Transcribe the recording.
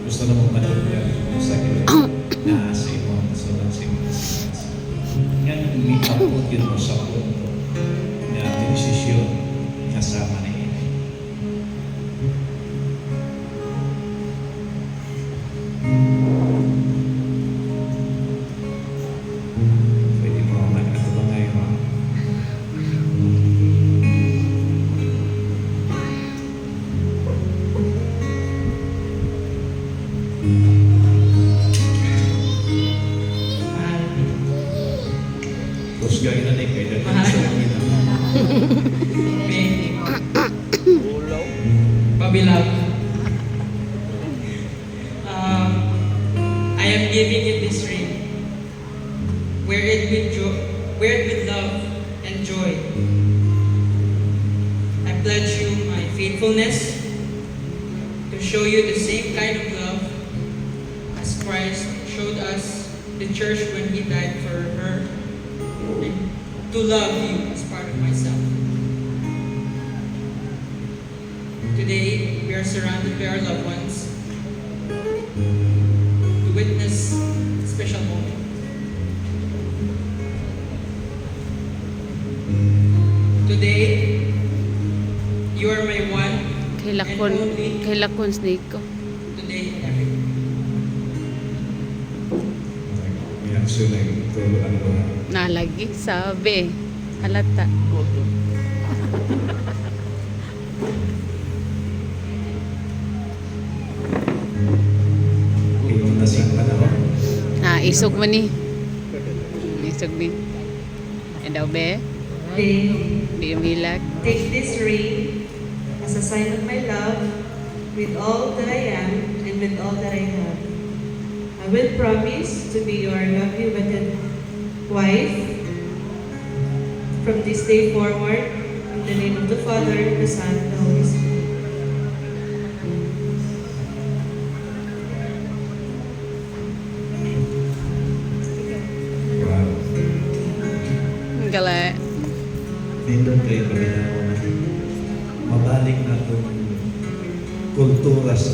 gusto na mong matulog sa iyo na sa imo so that's it. Yan mitapot yun mo sa punto na desisyon kasama na yun. Pwede mo magkatulangay mo. Terus gak kita nih kayak dari kita. Pabilang. I am giving you this ring. Wear it with love and joy. I pledge you my faithfulness to show you the same kind of love as Christ showed us the church when He died for her, and to love you as part of myself. Today, we are surrounded by our loved ones to witness a special moment. Today, you are my one and only Kailakon snake ko. today and every day. Yang sulit itu ano. Nalagi, sabi. Halata. Ito na siyang panahon. Isog man ni. Isog ni. E daw be? Di umilag. Take this ring as a sign of my love with all that I am and with all that I have. I will promise to be your lovely wedded wife from this day forward, in the name of the Father, the Son, and the Holy Spirit. Wow. Gala. Nindot kayo pagkinawa. Mabalik na itong kultura sa